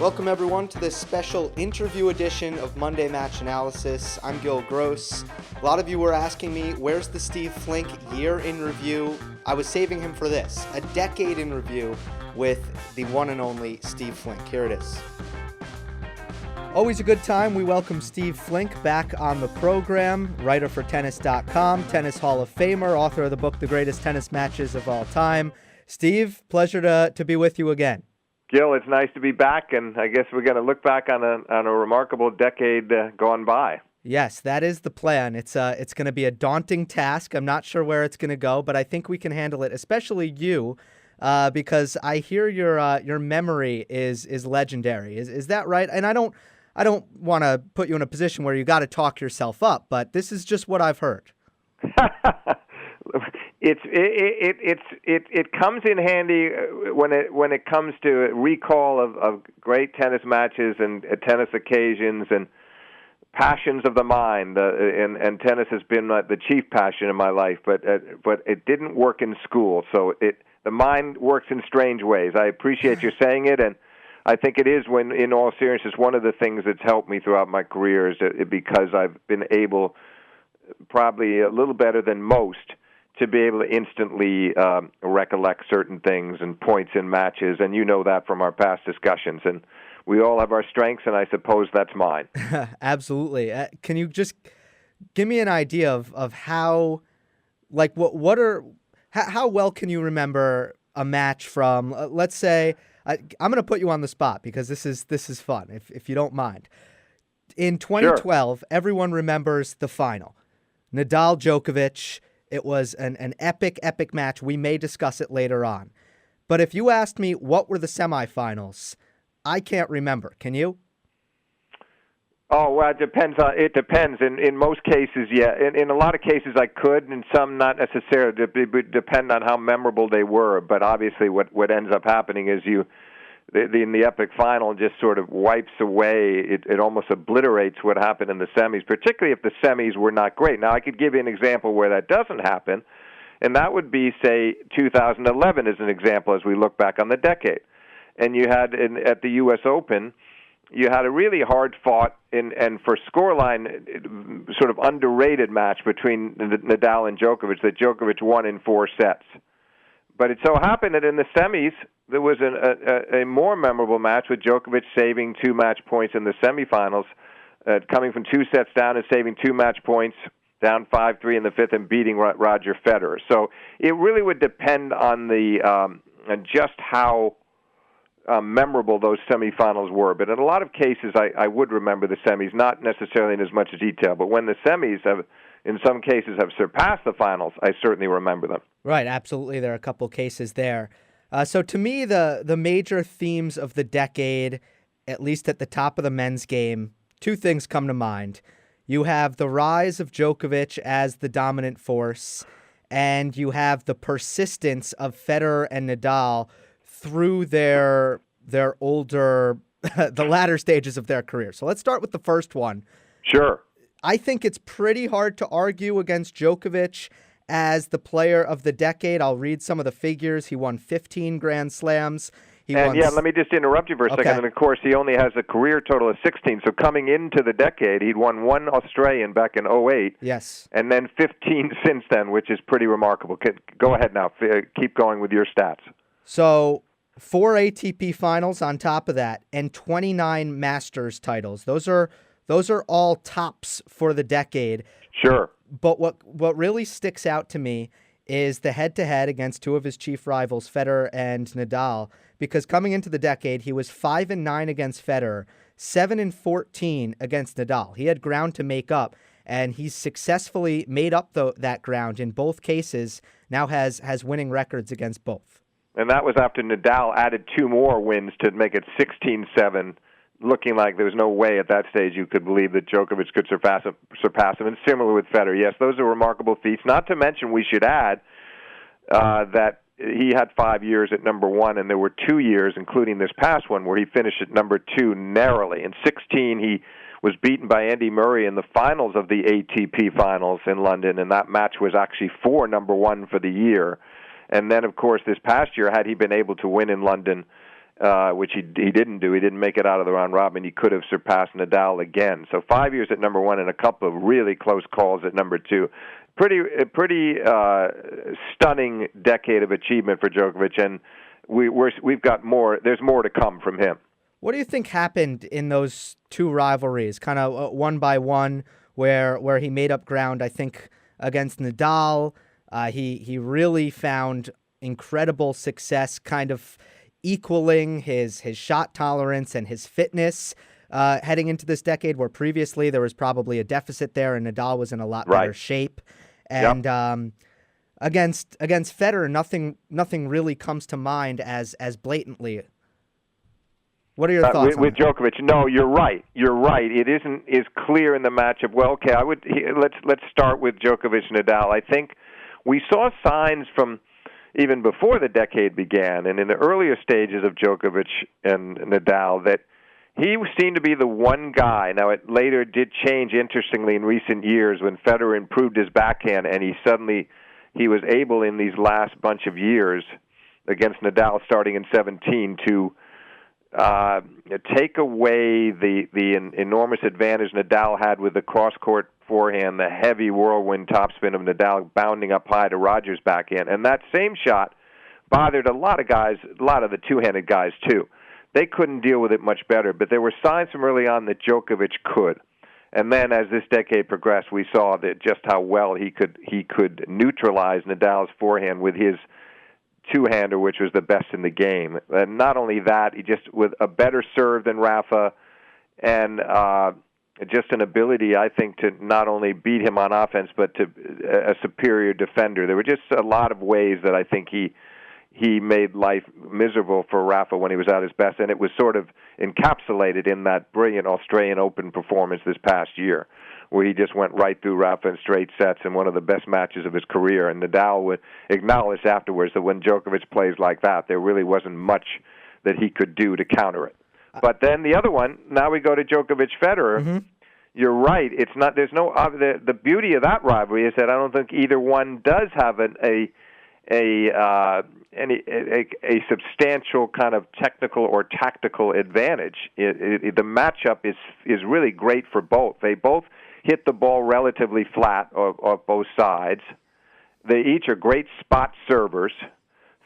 Welcome everyone to this special interview edition of Monday Match Analysis. I'm Gill. A lot of you were asking me, where's the Steve Flink year in review? I was saving him for this, a decade in review with the one and only Steve Flink. Here it is. Always a good time. We welcome Steve Flink back on the program, writer for Tennis.com, Tennis Hall of Famer, author of the book The Greatest Tennis Matches of All Time. Steve, pleasure to be with you again. Gill, it's nice to be back, and I guess we're going to look back on a remarkable decade gone by. Yes, that is the plan. It's going to be a daunting task. I'm not sure where it's going to go, but I think we can handle it, especially you, because I hear your memory is legendary. Is that right? And I don't want to put you in a position where you got to talk yourself up, but this is just what I've heard. It comes in handy when it comes to recall of great tennis matches and tennis occasions and passions of the mind. And tennis has been the chief passion in my life, but it didn't work in school. So the mind works in strange ways. I appreciate you saying it, and I think it is, when in all seriousness, one of the things that's helped me throughout my career is because I've been able, probably a little better than most, to be able to instantly recollect certain things and points in matches, and you know that from our past discussions. And we all have our strengths, and I suppose that's mine. Absolutely. Can you just give me an idea of how, like, how well can you remember a match from, let's say, I'm going to put you on the spot because this is fun, if you don't mind. In 2012, Sure. Everyone remembers the final. Nadal Djokovic. It was an epic match. We may discuss it later on. But if you asked me what were the semifinals, I can't remember. Can you? Oh, well, it depends. In most cases, yeah. In a lot of cases, I could, and some not necessarily. It would depend on how memorable they were. But obviously, what ends up happening is in the epic final just sort of wipes away, it almost obliterates what happened in the semis, particularly if the semis were not great. Now, I could give you an example where that doesn't happen, and that would be, say, 2011 as an example as we look back on the decade. And you had, at the U.S. Open, you had a really hard-fought and for scoreline sort of underrated match between Nadal and Djokovic that Djokovic won in 4 sets. But it so happened that in the semis, there was a more memorable match with Djokovic saving 2 match points in the semifinals, coming from 2 sets down and saving 2 match points, down 5-3 in the 5th, and beating Roger Federer. So it really would depend on just how memorable those semifinals were. But in a lot of cases, I would remember the semis, not necessarily in as much detail. But when the semis in some cases have surpassed the finals, I certainly remember them. Right, absolutely. There are a couple cases there. So to me, the major themes of the decade, at least at the top of the men's game, 2 things come to mind. You have the rise of Djokovic as the dominant force, and you have the persistence of Federer and Nadal through their older, the latter stages of their career. So let's start with the first one. Sure. I think it's pretty hard to argue against Djokovic as the player of the decade. I'll read some of the figures. He won 15 Grand Slams. Let me just interrupt you for a second. And, of course, he only has a career total of 16. So coming into the decade, he'd won 1 Australian back in 2008. Yes. And then 15 since then, which is pretty remarkable. Go ahead now. Keep going with your stats. So 4 ATP finals on top of that and 29 Masters titles. Those are all tops for the decade. Sure. But what really sticks out to me is the head-to-head against 2 of his chief rivals, Federer and Nadal, because coming into the decade, he was 5-9 against Federer, 7-14 against Nadal. He had ground to make up, and he's successfully made up that ground in both cases, now has winning records against both. And that was after Nadal added 2 more wins to make it 16-7, looking like there was no way at that stage you could believe that Djokovic could surpass him. And similar with Federer. Yes, those are remarkable feats. Not to mention, we should add that he had 5 years at number 1, and there were 2 years, including this past one, where he finished at number 2 narrowly. In 16, he was beaten by Andy Murray in the finals of the ATP finals in London, and that match was actually for number 1 for the year. And then, of course, this past year, had he been able to win in London which he didn't do. He didn't make it out of the round robin. He could have surpassed Nadal again. So 5 years at number one and a couple of really close calls at number two. Pretty stunning decade of achievement for Djokovic, and we've got more. There's more to come from him. What do you think happened in those two rivalries, kind of one by one, where he made up ground? I think against Nadal, he really found incredible success, kind of equaling his shot tolerance and his fitness heading into this decade, where previously there was probably a deficit there, and Nadal was in a lot better shape. And against Federer, nothing really comes to mind as blatantly. What are your thoughts with Djokovic? No, you're right. You're right. It isn't as clear in the matchup. Well, okay, let's start with Djokovic Nadal. I think we saw signs from even before the decade began, and in the earlier stages of Djokovic and Nadal, that he seemed to be the one guy. Now, it later did change, interestingly, in recent years when Federer improved his backhand, and he was able in these last bunch of years against Nadal starting in 17 to take away the enormous advantage Nadal had with the cross-court forehand, the heavy whirlwind topspin of Nadal bounding up high to Roger's backhand. And that same shot bothered a lot of guys, a lot of the two-handed guys, too. They couldn't deal with it much better, but there were signs from early on that Djokovic could. And then as this decade progressed, we saw that just how well he could neutralize Nadal's forehand with his two-hander, which was the best in the game. And not only that, he just with a better serve than Rafa and just an ability, I think, to not only beat him on offense, but to a superior defender. There were just a lot of ways that I think he made life miserable for Rafa when he was at his best, and it was sort of encapsulated in that brilliant Australian Open performance this past year, where he just went right through Rafa in straight sets in one of the best matches of his career. And Nadal would acknowledge afterwards that when Djokovic plays like that, there really wasn't much that he could do to counter it. But then the other one, now we go to Djokovic-Federer. Mm-hmm. You're right. It's not. There's no. The beauty of that rivalry is that I don't think either one does have a substantial kind of technical or tactical advantage. The matchup is really great for both. They both hit the ball relatively flat off both sides. They each are great spot servers.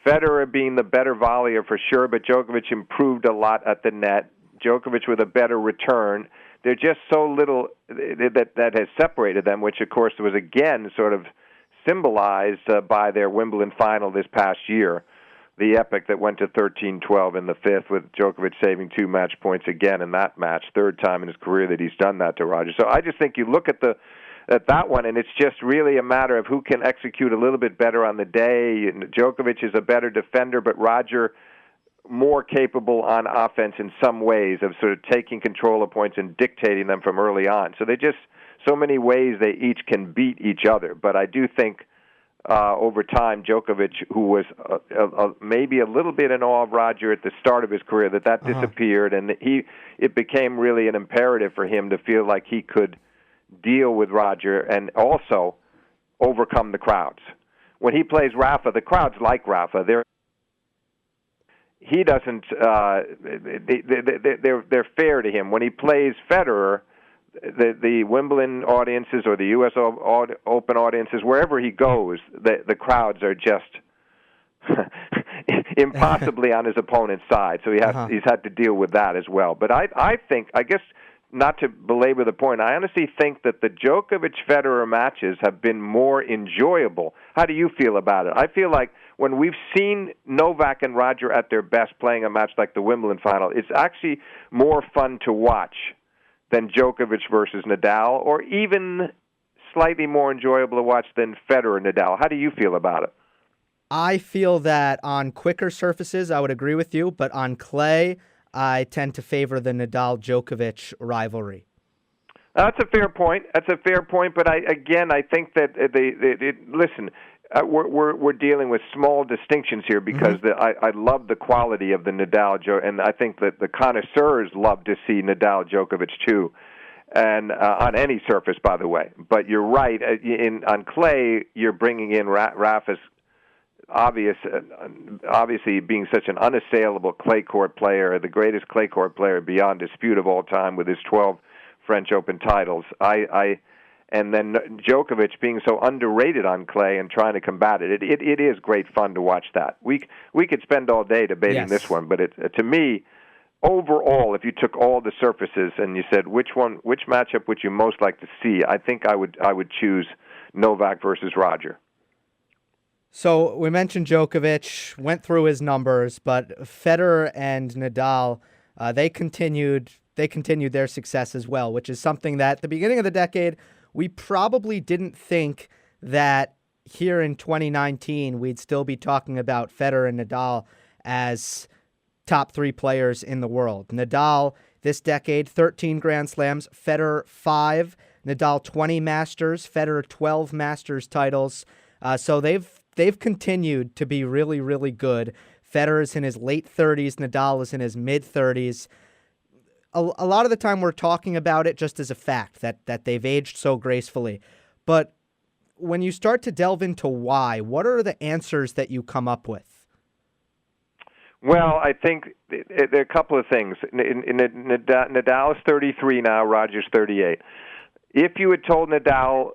Federer being the better volleyer for sure, but Djokovic improved a lot at the net. Djokovic with a better return. There's just so little that has separated them, which, of course, was again sort of symbolized by their Wimbledon final this past year, the epic that went to 13-12 in the fifth, with Djokovic saving 2 match points again in that match, third time in his career that he's done that to Roger. So I just think you look at that one, and it's just really a matter of who can execute a little bit better on the day. Djokovic is a better defender, but Roger more capable on offense in some ways of sort of taking control of points and dictating them from early on. So they just so many ways they each can beat each other. But I do think over time, Djokovic, who was maybe a little bit in awe of Roger at the start of his career, that disappeared, and it became really an imperative for him to feel like he could deal with Roger and also overcome the crowds. When he plays Rafa, the crowds like Rafa. He doesn't. They're fair to him. When he plays Federer, the Wimbledon audiences or the U.S. Open audiences, wherever he goes, the crowds are just impossibly on his opponent's side. So he's had to deal with that as well. But I think, I guess, not to belabor the point, I honestly think that the Djokovic-Federer matches have been more enjoyable. How do you feel about it? I feel like when we've seen Novak and Roger at their best playing a match like the Wimbledon final, it's actually more fun to watch than Djokovic versus Nadal, or even slightly more enjoyable to watch than Federer-Nadal. How do you feel about it? I feel that on quicker surfaces, I would agree with you, but on clay, I tend to favor the Nadal-Djokovic rivalry. That's a fair point. But I think that listen. We're dealing with small distinctions here because I love the quality of the Nadal, and I think that the connoisseurs love to see Nadal Djokovic too, and on any surface, by the way. But you're right. On clay, you're bringing in Rafa's obviously being such an unassailable clay court player, the greatest clay court player beyond dispute of all time with his 12 French Open titles. And then Djokovic being so underrated on clay and trying to combat it. It is great fun to watch that. We could spend all day debating this one, but to me, overall, if you took all the surfaces and you said which matchup would you most like to see, I think I would choose Novak versus Roger. So we mentioned Djokovic, went through his numbers, but Federer and Nadal, they continued their success as well, which is something that at the beginning of the decade, we probably didn't think that here in 2019 we'd still be talking about Federer and Nadal as top 3 players in the world. Nadal this decade, 13 Grand Slams, Federer 5, Nadal 20 Masters, Federer 12 Masters titles. So they've continued to be really, really good. Federer's in his late 30s, Nadal is in his mid-30s. A lot of the time we're talking about it just as a fact that they've aged so gracefully. But when you start to delve into why, what are the answers that you come up with? Well, I think there are a couple of things. Nadal is 33 now, Roger's 38. If you had told Nadal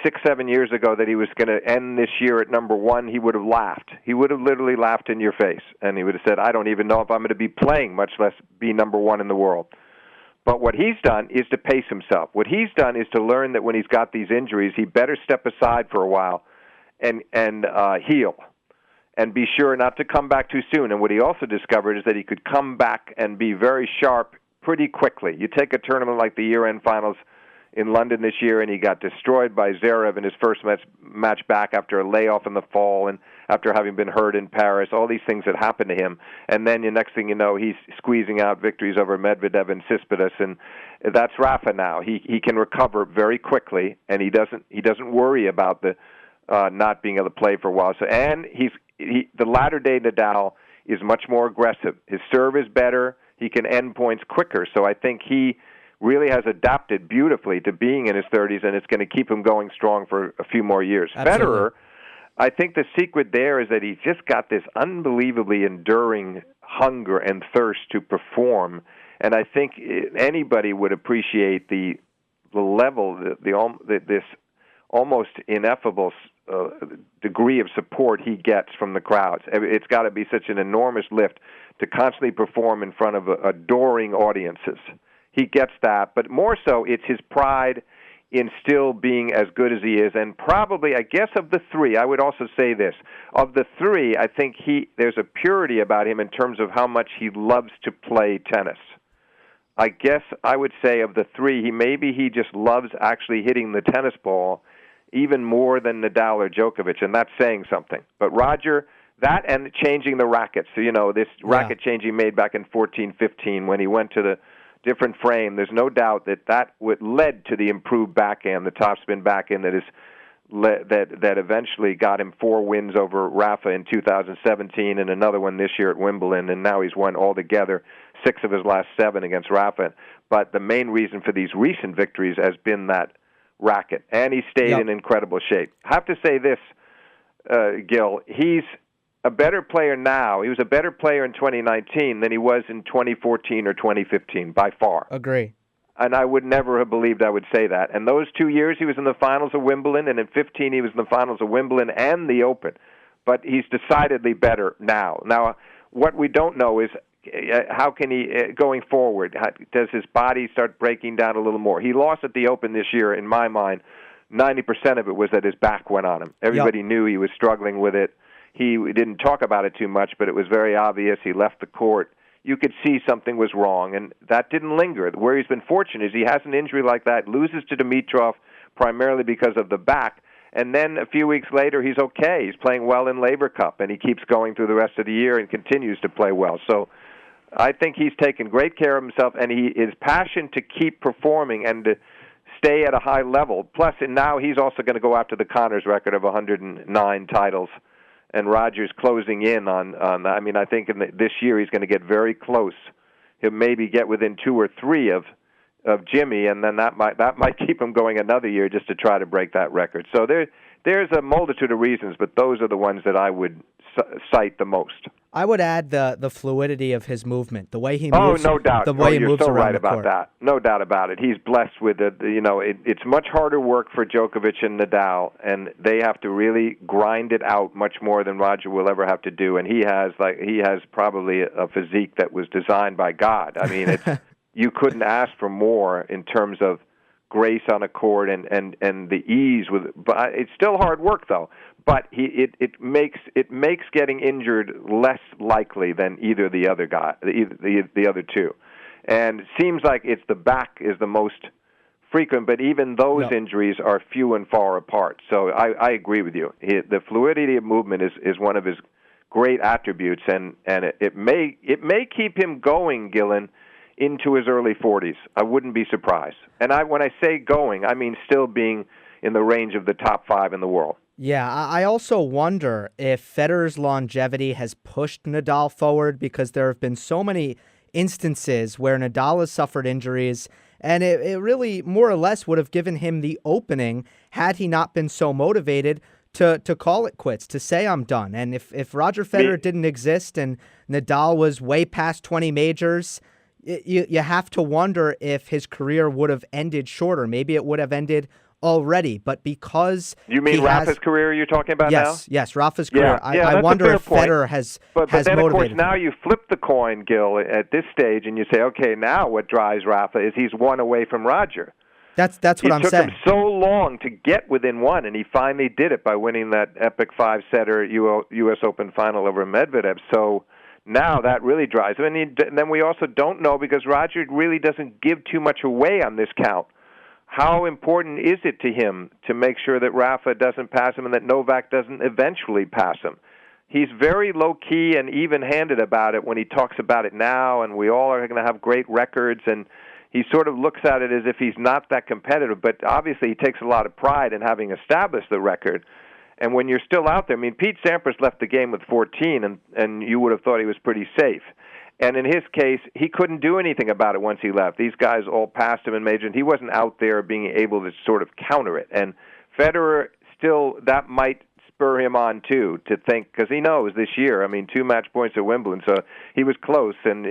6-7 years ago that he was going to end this year at number 1, he would have laughed. He would have literally laughed in your face, and he would have said, I don't even know if I'm going to be playing, much less be number 1 in the world. But what he's done is to pace himself. What he's done is to learn that when he's got these injuries, he better step aside for a while and heal and be sure not to come back too soon. And what he also discovered is that he could come back and be very sharp pretty quickly. You take a tournament like the year-end finals in London this year, and he got destroyed by Zverev in his first match back after a layoff in the fall and after having been hurt in Paris. All these things that happened to him. And then the next thing you know, he's squeezing out victories over Medvedev and Tsitsipas, and that's Rafa now. He can recover very quickly, and he doesn't worry about the not being able to play for a while. So, and the latter-day Nadal is much more aggressive. His serve is better. He can end points quicker. So I think he really has adapted beautifully to being in his 30s, and it's going to keep him going strong for a few more years. Absolutely. Federer, I think the secret there is that he's just got this unbelievably enduring hunger and thirst to perform, and I think anybody would appreciate the level, this almost ineffable degree of support he gets from the crowds. It's got to be such an enormous lift to constantly perform in front of adoring audiences. He gets that, but more so, it's his pride in still being as good as he is. And probably, I guess, of the 3, I would also say this. Of the 3, I think there's a purity about him in terms of how much he loves to play tennis. I guess I would say of the 3, he just loves actually hitting the tennis ball even more than Nadal or Djokovic, and that's saying something. But Roger, that and changing the rackets. So, this racket change he made back in 14-15 when he went to the different frame, there's no doubt that led to the improved backhand, the topspin backhand that eventually got him 4 wins over Rafa in 2017 and another one this year at Wimbledon, and now he's won altogether 6 of his last 7 against Rafa. But the main reason for these recent victories has been that racket, and he stayed in incredible shape. I have to say this, Gill, he's a better player now. He was a better player in 2019 than he was in 2014 or 2015, by far. Agree. And I would never have believed I would say that. And those 2 years, he was in the finals of Wimbledon, and in 15, he was in the finals of Wimbledon and the Open. But he's decidedly better now. Now, what we don't know is how can he, going forward, does his body start breaking down a little more? He lost at the Open this year, in my mind. 90% of it was that his back went on him. Everybody knew he was struggling with it. He didn't talk about it too much, but it was very obvious. He left the court. You could see something was wrong, and that didn't linger. Where he's been fortunate is he has an injury like that, loses to Dimitrov primarily because of the back, and then a few weeks later he's okay. He's playing well in Laver Cup, and he keeps going through the rest of the year and continues to play well. So I think he's taken great care of himself, and his passion to keep performing and to stay at a high level. Plus, and now he's also going to go after the Connors record of 109 titles. And Roger's closing in on I mean, I think this year he's going to get very close. He'll maybe get within 2 or 3 of Jimmy, and then that might keep him going another year just to try to break that record. So there's a multitude of reasons, but those are the ones that I would cite the most. I would add the fluidity of his movement, the way he moves. Oh, no doubt. The way he you're moves so around right the about court. that. No doubt about it. He's blessed with it. It's much harder work for Djokovic and Nadal, and they have to really grind it out much more than Roger will ever have to do. And he has probably a physique that was designed by God. I mean, you couldn't ask for more in terms of grace on a court and the ease with. But it's still hard work though. But it makes getting injured less likely than either the other guy, the other two, and it seems like it's the back is the most frequent. But even those injuries are few and far apart. So I agree with you. The fluidity of movement is one of his great attributes, and it may keep him going, Gillen, into his early 40s. I wouldn't be surprised. And when I say going, I mean still being in the range of the top 5 in the world. Yeah, I also wonder if Federer's longevity has pushed Nadal forward, because there have been so many instances where Nadal has suffered injuries, and it really more or less would have given him the opening had he not been so motivated to call it quits, to say I'm done. And if Roger Federer didn't exist and Nadal was way past 20 majors, you have to wonder if his career would have ended shorter. Maybe it would have ended already, but because you mean Rafa's career you're talking about now? Yes, Rafa's career. I wonder if Federer has but has then motivated of course now you flip the coin, Gill, at this stage, and you say, okay, now what drives Rafa is he's one away from Roger. That's what I'm saying. It took him so long to get within one, and he finally did it by winning that epic 5-setter U.S. Open final over Medvedev. So now that really drives him. And then we also don't know, because Roger really doesn't give too much away on this count. How important is it to him to make sure that Rafa doesn't pass him and that Novak doesn't eventually pass him? He's very low-key and even-handed about it when he talks about it now, and we all are going to have great records, and he sort of looks at it as if he's not that competitive, but obviously he takes a lot of pride in having established the record. And when you're still out there, I mean, Pete Sampras left the game with 14, and you would have thought he was pretty safe. And in his case, he couldn't do anything about it once he left. These guys all passed him in major, and he wasn't out there being able to sort of counter it. And Federer still, that might spur him on, too, to think, because he knows this year, I mean, 2 match points at Wimbledon, so he was close. And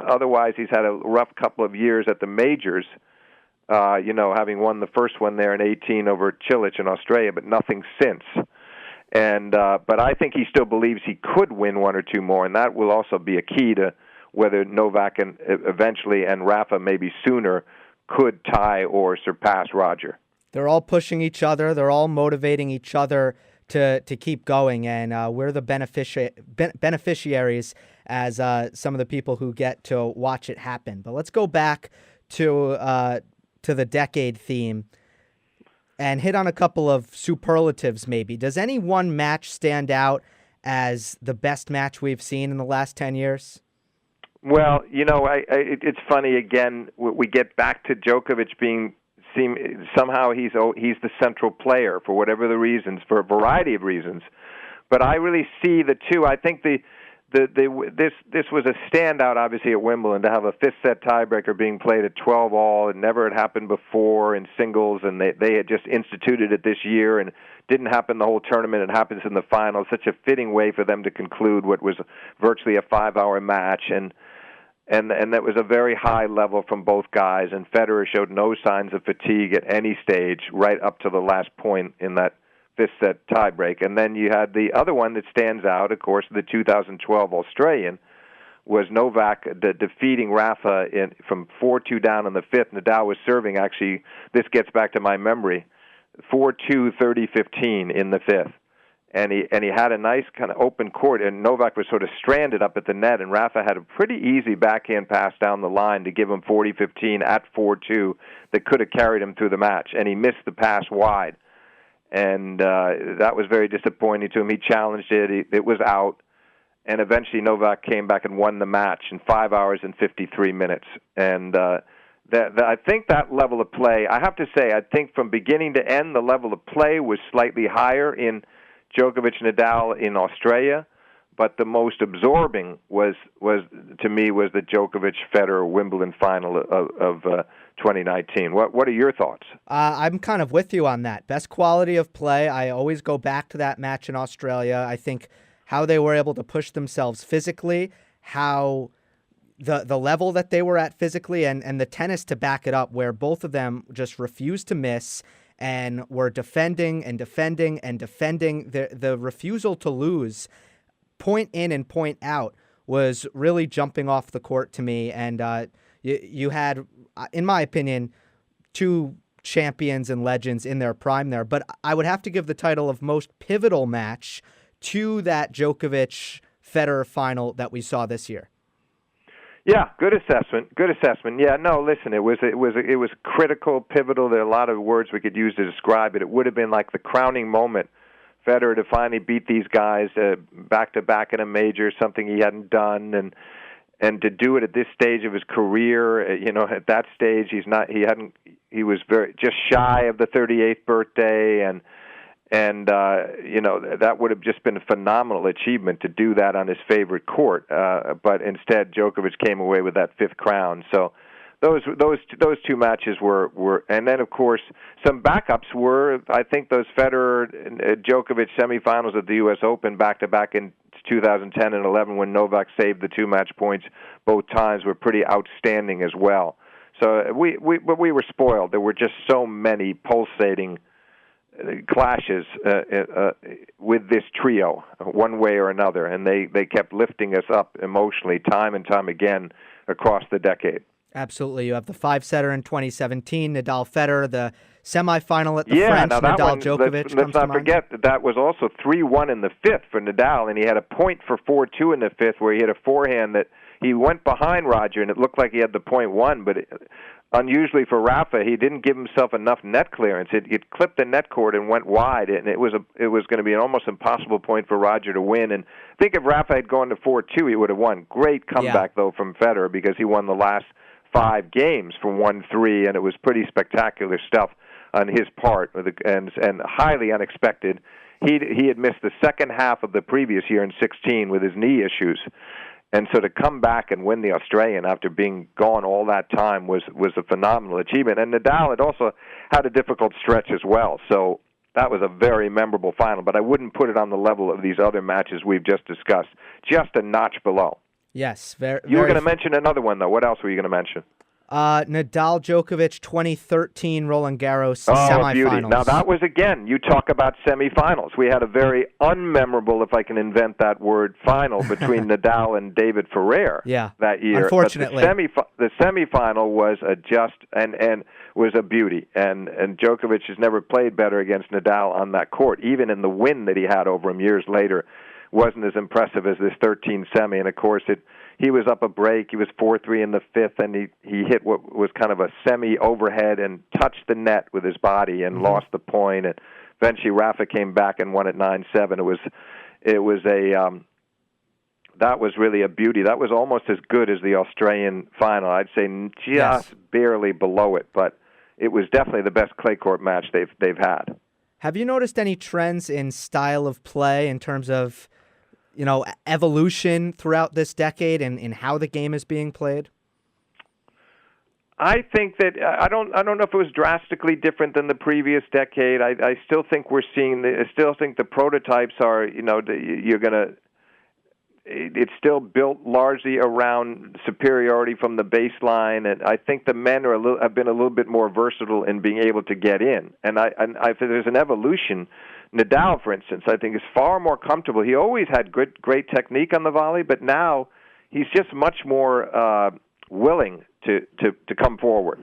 otherwise, he's had a rough couple of years at the majors, having won the first one there in 18 over Cilic in Australia, but nothing since. And but I think he still believes he could win 1 or 2 more, and that will also be a key to whether Novak and eventually and Rafa maybe sooner could tie or surpass Roger. They're all pushing each other. They're all motivating each other to keep going, and we're the beneficiaries as some of the people who get to watch it happen. But let's go back to the decade theme and hit on a couple of superlatives maybe. Does any one match stand out as the best match we've seen in the last 10 years? Well, it's funny again. We get back to Djokovic somehow he's the central player for whatever the reasons, for a variety of reasons. But I really see the two. I think this was a standout, obviously, at Wimbledon, to have a 5th set tiebreaker being played at 12-all. It never had happened before in singles, and they had just instituted it this year, and didn't happen the whole tournament. It happens in the final. Such a fitting way for them to conclude what was virtually a 5-hour match, and that was a very high level from both guys, and Federer showed no signs of fatigue at any stage right up to the last point in that 5th set tiebreak. And then you had the other one that stands out, of course, the 2012 Australian, was Novak defeating Rafa from 4-2 down in the 5th. Nadal was serving, actually, this gets back to my memory, 4-2, 30-15 in the 5th. And he had a nice kind of open court, and Novak was sort of stranded up at the net, and Rafa had a pretty easy backhand pass down the line to give him 40-15 at 4-2 that could have carried him through the match, and he missed the pass wide. And that was very disappointing to him. He challenged it. It was out. And eventually Novak came back and won the match in 5 hours and 53 minutes. And I think that level of play, I have to say, I think from beginning to end, the level of play was slightly higher in Djokovic Nadal in Australia. but the most absorbing was to me was the Djokovic Federer Wimbledon final of 2019. What are your thoughts? I'm kind of with you on that. Best quality of play. I always go back to that match in Australia. I think how they were able to push themselves physically, how the level that they were at physically, and the tennis to back it up, where both of them just refused to miss and were defending and defending and defending. The refusal to lose, point in and point out, was really jumping off the court to me. And you had, in my opinion, two champions and legends in their prime there. But I would have to give the title of most pivotal match to that Djokovic-Federer final that we saw this year. Yeah, good assessment. Good assessment. Yeah, no, listen, it was critical, pivotal. There are a lot of words we could use to describe it. It would have been like the crowning moment, Federer to finally beat these guys back to back in a major, something he hadn't done, and to do it at this stage of his career. At that stage, he was very just shy of the 38th birthday, and that would have just been a phenomenal achievement to do that on his favorite court. But instead, Djokovic came away with that fifth crown. So those two matches were, and then of course some backups were. I think those Federer Djokovic semifinals at the U.S. Open back to back in 2010 and 11, when Novak saved the 2 match points both times, were pretty outstanding as well. So we were spoiled. There were just so many pulsating clashes with this trio, one way or another, and they kept lifting us up emotionally time and time again across the decade. Absolutely. You have the 5-setter in 2017, Nadal Federer, the semifinal at the French, Nadal Djokovic. Let's not forget that was also 3-1 in the fifth for Nadal, and he had a point for 4-2 in the fifth where he had a forehand that he went behind Roger, and it looked like he had the point won, but unusually for Rafa, he didn't give himself enough net clearance. It clipped the net cord and went wide, and it was going to be an almost impossible point for Roger to win. And I think if Rafa had gone to 4-2, he would have won. Great comeback, though, from Federer, because he won the last 5 games from 1-3, and it was pretty spectacular stuff on his part, and highly unexpected. He had missed the second half of the previous year in 16 with his knee issues. And so to come back and win the Australian after being gone all that time was a phenomenal achievement. And Nadal had also had a difficult stretch as well. So that was a very memorable final. But I wouldn't put it on the level of these other matches we've just discussed. Just a notch below. Yes. Very. You were going to mention another one, though. What else were you going to mention? Nadal Djokovic 2013 Roland Garros semifinals. Beauty. Now that was, again, you talk about semifinals. We had a very unmemorable, if I can invent that word, final between Nadal and David Ferrer that year. Unfortunately. But the semifinal was and was a beauty. And Djokovic has never played better against Nadal on that court. Even in the win that he had over him years later, wasn't as impressive as this 13 semi. And of course he was up a break. He was 4-3 in the fifth, and he hit what was kind of a semi-overhead and touched the net with his body and lost the point. And eventually Rafa came back and won at 9-7. That was really a beauty. That was almost as good as the Australian final. I'd say just barely below it, but it was definitely the best clay court match they've had. Have you noticed any trends in style of play in terms of evolution throughout this decade and in how the game is being played? I think that I don't know if it was drastically different than the previous decade. I still think I still think the prototypes are, it's still built largely around superiority from the baseline, and I think the men have been a little bit more versatile in being able to get in. And I think there's an evolution. Nadal, for instance, I think is far more comfortable. He always had great technique on the volley, but now he's just much more willing to come forward.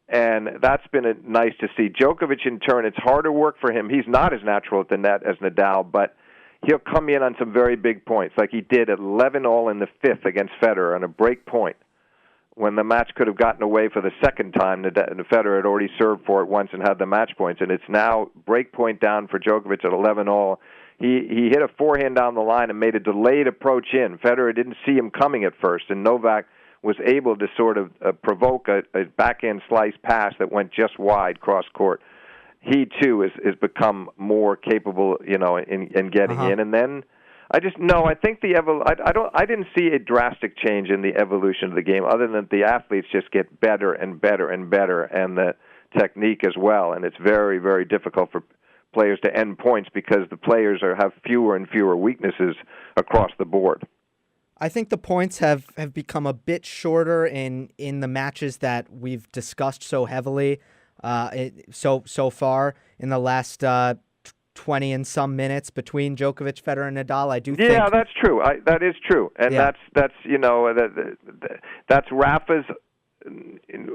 And that's been nice to see. Djokovic, in turn, it's harder work for him. He's not as natural at the net as Nadal, but he'll come in on some very big points, like he did at 11-all in the fifth against Federer on a break point, when the match could have gotten away for the second time. Federer had already served for it once and had the match points, and it's now break point down for Djokovic at 11-all. He hit a forehand down the line and made a delayed approach in. Federer didn't see him coming at first, and Novak was able to sort of provoke a backhand slice pass that went just wide cross court. He too has become more capable, in getting in. And then I think I didn't see a drastic change in the evolution of the game, other than the athletes just get better and better and better, and the technique as well. And it's very, very difficult for players to end points because the players have fewer and fewer weaknesses across the board. I think the points have become a bit shorter in the matches that we've discussed so heavily so far in the last 20 and some minutes between Djokovic, Federer, and Nadal. I do think. Yeah, that's true. That is true, and that's Rafa's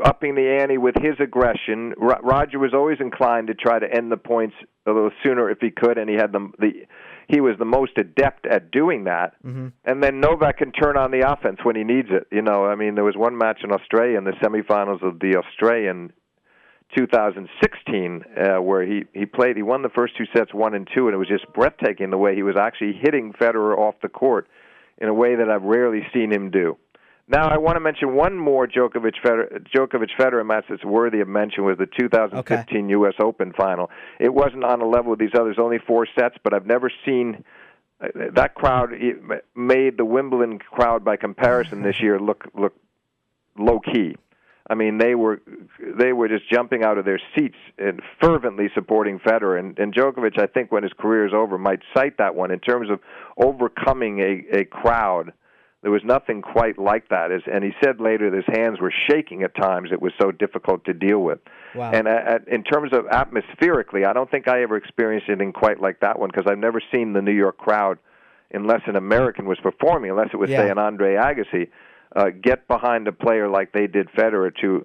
upping the ante with his aggression. Roger was always inclined to try to end the points a little sooner if he could, and he was the most adept at doing that. Mm-hmm. And then Novak can turn on the offense when he needs it. There was one match in Australia in the semifinals of the Australian 2016 where he won the first 2 sets 1 and 2, and it was just breathtaking the way he was actually hitting Federer off the court in a way that I've rarely seen him do. Now I want to mention one more Djokovic-Federer match that's worthy of mention, was the 2015 U.S. Open final. It wasn't on a level with these others, only 4 sets, but I've never seen that crowd. It made the Wimbledon crowd by comparison this year look low key. I mean, they were just jumping out of their seats and fervently supporting Federer. And Djokovic, I think, when his career is over, might cite that one in terms of overcoming a crowd. There was nothing quite like that. And he said later that his hands were shaking at times. It was so difficult to deal with. Wow. And in terms of atmospherically, I don't think I ever experienced anything quite like that one, because I've never seen the New York crowd, unless an American was performing, unless it was, say, an Andre Agassi, get behind a player like they did Federer to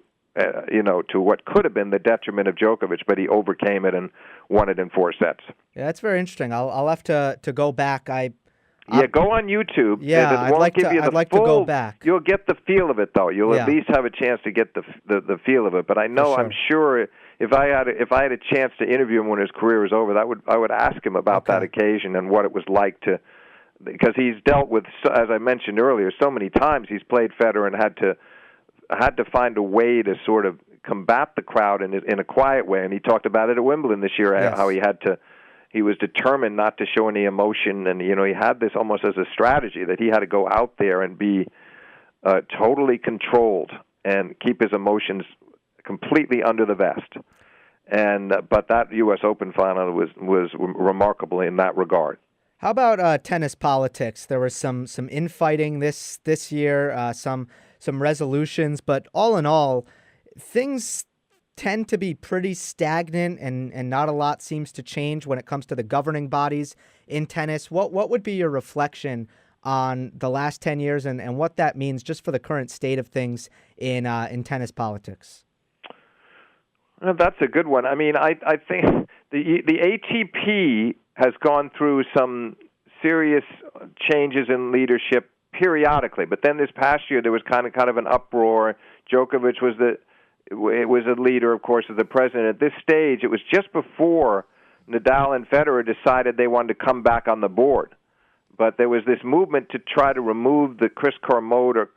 what could have been the detriment of Djokovic, but he overcame it and won it in 4 sets. Yeah, that's very interesting. I'll have to go back. Go on YouTube. Yeah, I'd like to go back. You'll get the feel of it, though. You'll at least have a chance to get the feel of it. But I know, I'm sure, if I had a chance to interview him when his career was over, I would ask him about that occasion and what it was like to. Because he's dealt with, as I mentioned earlier, so many times he's played Federer and had to find a way to sort of combat the crowd in a quiet way. And he talked about it at Wimbledon this year, how he was determined not to show any emotion, and he had this almost as a strategy that he had to go out there and be totally controlled and keep his emotions completely under the vest. And but that U.S. Open final was remarkable in that regard. How about tennis politics? There was some infighting this year, some resolutions, but all in all, things tend to be pretty stagnant, and not a lot seems to change when it comes to the governing bodies in tennis. What would be your reflection on the last 10 years and what that means just for the current state of things in tennis politics? Well, that's a good one. I mean, I think the ATP has gone through some serious changes in leadership periodically, but then this past year there was kind of an uproar. Djokovic was a leader, of course, as the president. At this stage, it was just before Nadal and Federer decided they wanted to come back on the board. But there was this movement to try to remove the Chris Kermode, I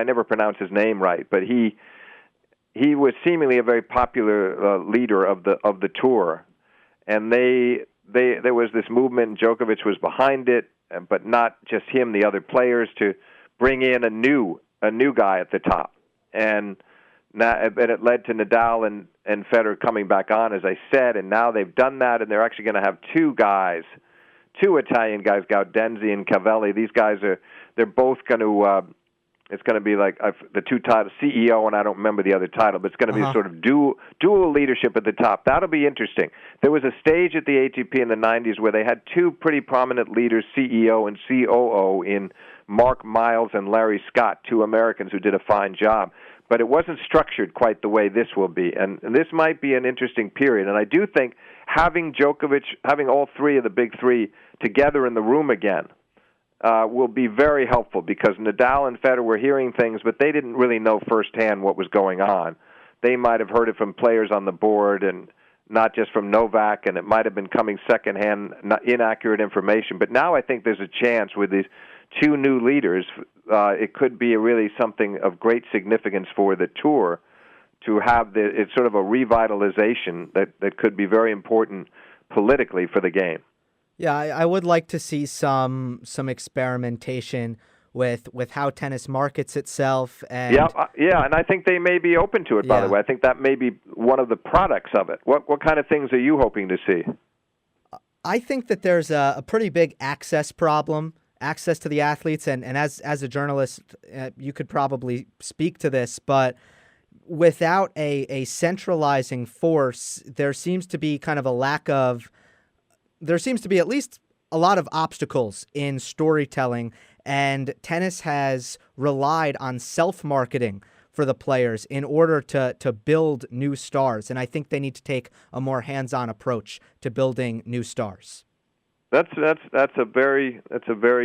never pronounce his name right, but he was seemingly a very popular leader of the tour. And there was this movement, and Djokovic was behind it, but not just him, the other players, to bring in a new guy at the top. And it led to Nadal and Federer coming back on, as I said, and now they've done that, and they're actually going to have 2 Italian guys, Gaudenzi and Cavelli. These guys they're both going to, it's going to be like the 2 titles, CEO, and I don't remember the other title, but it's going to be a sort of dual leadership at the top. That'll be interesting. There was a stage at the ATP in the 90s where they had 2 pretty prominent leaders, CEO and COO, in Mark Miles and Larry Scott, 2 Americans who did a fine job. But it wasn't structured quite the way this will be. And this might be an interesting period. And I do think having Djokovic, having all 3 of the big 3 together in the room again, will be very helpful, because Nadal and Federer were hearing things, but they didn't really know firsthand what was going on. They might have heard it from players on the board and not just from Novak, and it might have been coming secondhand, inaccurate information. But now I think there's a chance with these 2 new leaders, it could be really something of great significance for the tour to have it's sort of a revitalization that could be very important politically for the game. Yeah, I would like to see some experimentation with how tennis markets itself. And yeah, and I think they may be open to it. By the way, I think that may be one of the products of it. What kind of things are you hoping to see? I think that there's a pretty big access problem, access to the athletes, and as a journalist, you could probably speak to this, but without a centralizing force, there seems to be kind of there seems to be at least a lot of obstacles in storytelling, and tennis has relied on self-marketing for the players in order to build new stars. And I think they need to take a more hands-on approach to building new stars. That's a very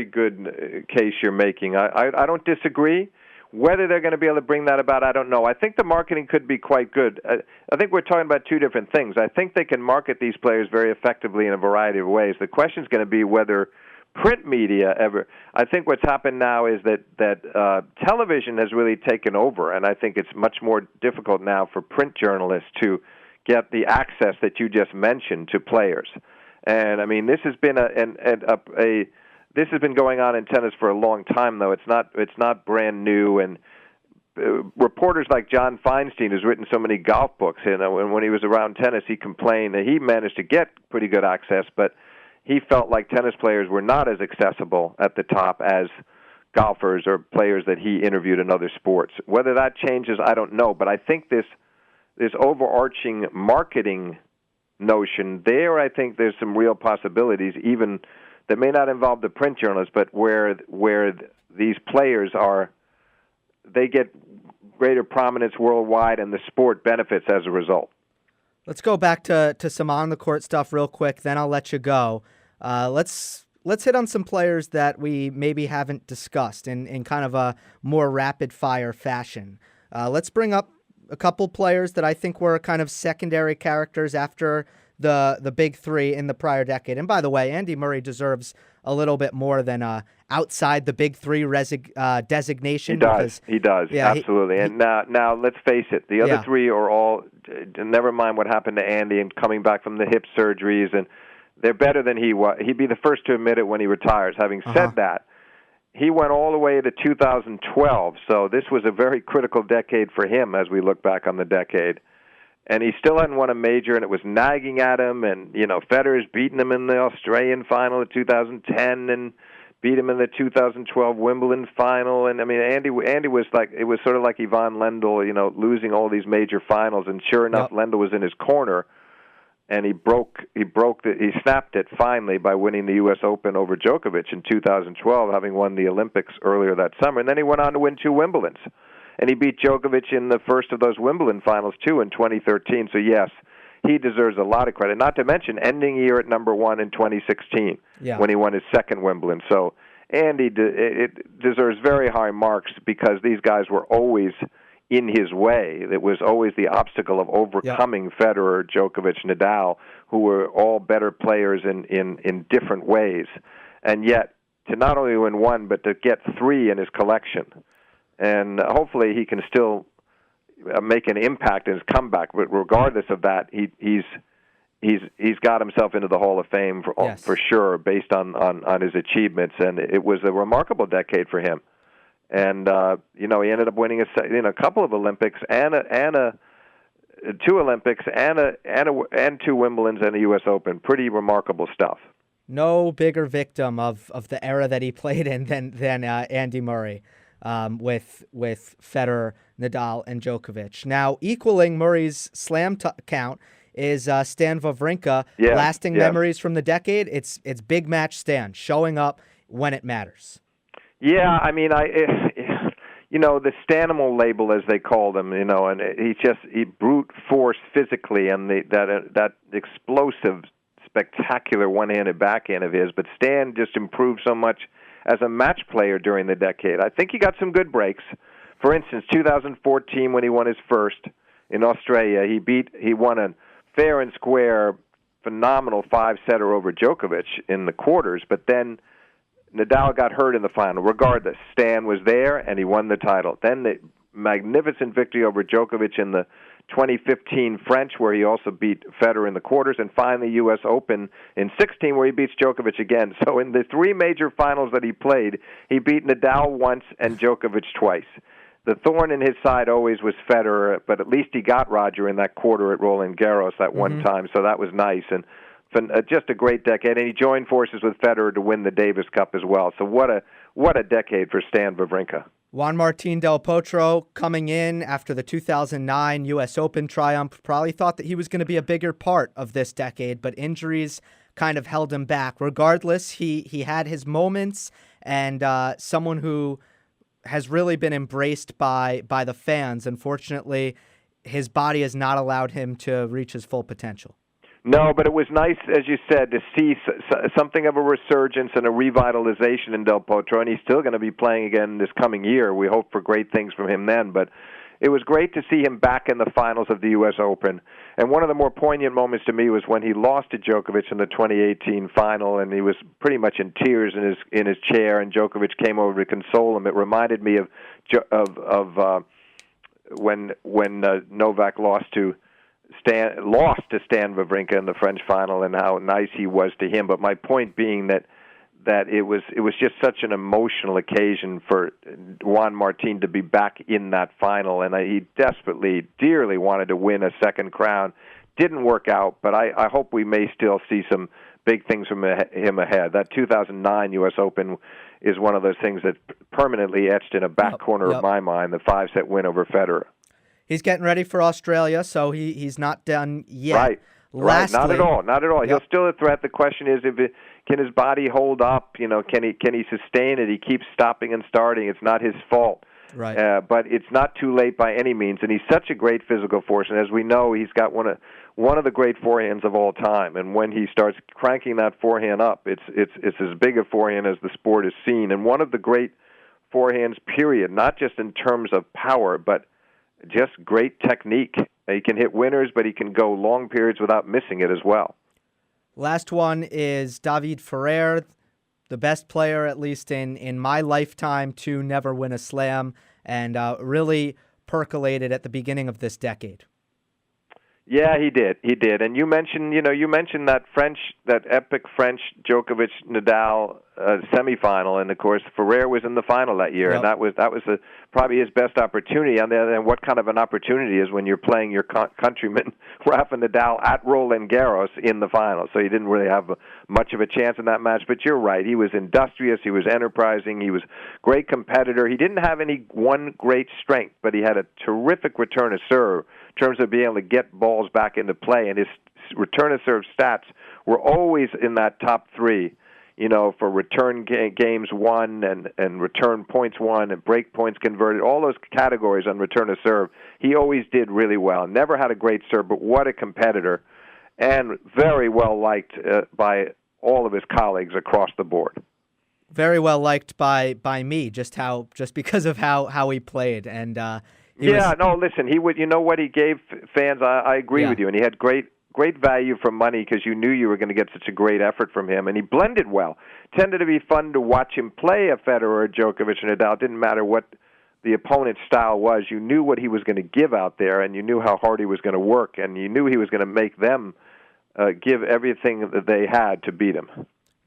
good case you're making. I don't disagree. Whether they're going to be able to bring that about, I don't know. I think the marketing could be quite good. I think we're talking about two different things. I think they can market these players very effectively in a variety of ways. The question is going to be whether print media ever. I think what's happened now is that television has really taken over, and I think it's much more difficult now for print journalists to get the access that you just mentioned to players. And I mean, this has been this has been going on in tennis for a long time, though. It's not brand new, and reporters like John Feinstein, who's written so many golf books, and when he was around tennis, he complained that he managed to get pretty good access, but he felt like tennis players were not as accessible at the top as golfers or players that he interviewed in other sports. Whether that changes, I don't know, but I think this overarching marketing notion there, I think there's some real possibilities, even that may not involve the print journalists, but where these players they get greater prominence worldwide, and the sport benefits as a result. Let's go back to some on-the-court stuff real quick, then I'll let you go. Let's hit on some players that we maybe haven't discussed in kind of a more rapid-fire fashion. Let's bring up a couple players that I think were kind of secondary characters after the big three in the prior decade. And by the way, Andy Murray deserves a little bit more than outside the big three designation. He does, yeah, absolutely. And now let's face it, the other three are all, never mind what happened to Andy and coming back from the hip surgeries, and they're better than he was. He'd be the first to admit it when he retires. Having said that, he went all the way to 2012, so this was a very critical decade for him as we look back on the decade. And he still hadn't won a major, and it was nagging at him. And, Federer's beaten him in the Australian final of 2010 and beat him in the 2012 Wimbledon final. And, I mean, Andy was like, it was sort of like Ivan Lendl, losing all these major finals. And sure enough, Lendl was in his corner, and he snapped it finally by winning the U.S. Open over Djokovic in 2012, having won the Olympics earlier that summer. And then he went on to win 2 Wimbledons. And he beat Djokovic in the first of those Wimbledon finals, too, in 2013. So, yes, he deserves a lot of credit, not to mention ending year at number 1 in 2016 when he won his second Wimbledon. So Andy it deserves very high marks because these guys were always in his way. It was always the obstacle of overcoming Federer, Djokovic, Nadal, who were all better players in different ways. And yet, to not only win 1, but to get 3 in his collection. And hopefully he can still make an impact in his comeback. But regardless of that, he's got himself into the Hall of Fame for sure, based on his achievements. And it was a remarkable decade for him. And he ended up winning a couple of Olympics and 2 Olympics and 2 Wimbledons and a U.S. Open. Pretty remarkable stuff. No bigger victim of the era that he played in than Andy Murray. With Federer, Nadal, and Djokovic. Now, equaling Murray's slam count is Stan Wawrinka. Lasting memories from the decade. It's big match Stan, showing up when it matters. Yeah, I mean, the Stanimal label, as they called him, and he brute force physically, and that explosive, spectacular one-handed backhand of his. But Stan just improved so much as a match player during the decade. I think he got some good breaks. For instance, 2014, when he won his first in Australia, he won a fair and square, phenomenal 5-setter over Djokovic in the quarters, but then Nadal got hurt in the final. Regardless, Stan was there, and he won the title. Then the magnificent victory over Djokovic in the 2015 French, where he also beat Federer in the quarters, and finally U.S. Open in 16, where he beats Djokovic again. So in the three major finals that he played, he beat Nadal once and Djokovic twice. The thorn in his side always was Federer, but at least he got Roger in that quarter at Roland Garros that one time, so that was nice. And just a great decade, and he joined forces with Federer to win the Davis Cup as well. So what a decade for Stan Wawrinka. Juan Martín del Potro coming in after the 2009 U.S. Open triumph probably thought that he was going to be a bigger part of this decade, but injuries kind of held him back. Regardless, he had his moments, and someone who has really been embraced by the fans. Unfortunately, his body has not allowed him to reach his full potential. No, but it was nice, as you said, to see something of a resurgence and a revitalization in Del Potro, and he's still going to be playing again this coming year. We hope for great things from him then, but it was great to see him back in the finals of the U.S. Open. And one of the more poignant moments to me was when he lost to Djokovic in the 2018 final, and he was pretty much in tears in his chair, and Djokovic came over to console him. It reminded me of when Novak lost to Stan Wawrinka in the French final, and how nice he was to him. But my point being that it was just such an emotional occasion for Juan Martín to be back in that final, and he desperately, dearly wanted to win a second crown. Didn't work out, but I hope we may still see some big things from him ahead. That 2009 U.S. Open is one of those things that's permanently etched in a back corner of my mind, the 5-set win over Federer. He's getting ready for Australia, so he's not done yet. Right. Lastly, Not at all. Yep. He'll still a threat. The question is, can his body hold up? Can he sustain it? He keeps stopping and starting. It's not his fault. Right. But it's not too late by any means. And he's such a great physical force. And as we know, he's got one of the great forehands of all time. And when he starts cranking that forehand up, it's as big a forehand as the sport has seen. And one of the great forehands, period. Not just in terms of power, but just great technique. He can hit winners, but he can go long periods without missing it as well. Last one is David Ferrer, the best player, at least in my lifetime, to never win a slam, and really percolated at the beginning of this decade. Yeah, he did. And you mentioned that epic French Djokovic Nadal semifinal, and of course Ferrer was in the final that year, and that was probably his best opportunity. On the other hand, what kind of an opportunity is when you're playing your countryman Rafael Nadal at Roland Garros in the final? So he didn't really have much of a chance in that match. But you're right, he was industrious, he was enterprising, he was a great competitor. He didn't have any one great strength, but he had a terrific return of serve in terms of being able to get balls back into play, and his return of serve stats were always in that top three, for return games won and return points won and break points converted, all those categories on return of serve. He always did really well. Never had a great serve, but what a competitor, and very well liked by all of his colleagues across the board. Very well liked by me, just because of how he played, and listen, he would. You know what he gave fans? I agree with you, and he had great value for money because you knew you were going to get such a great effort from him, and he blended well. Tended to be fun to watch him play a Federer or Djokovic or Nadal. It didn't matter what the opponent's style was. You knew what he was going to give out there, and you knew how hard he was going to work, and you knew he was going to make them give everything that they had to beat him.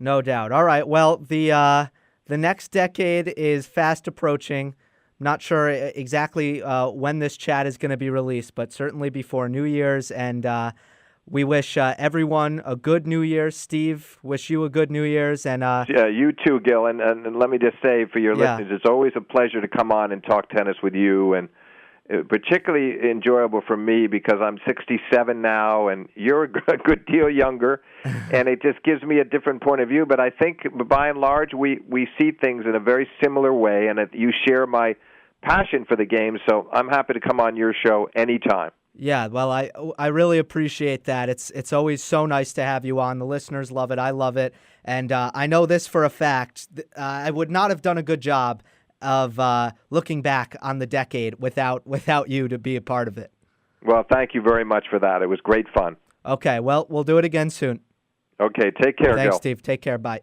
No doubt. All right. Well, the next decade is fast approaching. Not sure exactly when this chat is going to be released, but certainly before New Year's. And we wish everyone a good New Year's. Steve, wish you a good New Year's. And yeah, you too, Gill. And let me just say for your listeners, it's always a pleasure to come on and talk tennis with you. And particularly enjoyable for me because I'm 67 now, and you're a good deal younger, and it just gives me a different point of view. But I think, by and large, we see things in a very similar way, and you share my passion for the game, so I'm happy to come on your show anytime. Yeah, well, I really appreciate that. It's always so nice to have you on. The listeners love it. I love it. And I know this for a fact. I would not have done a good job of looking back on the decade without you to be a part of it. Well, thank you very much for that. It was great fun. Okay, well, we'll do it again soon. Okay, take care, Thanks, Gil. Steve. Take care. Bye.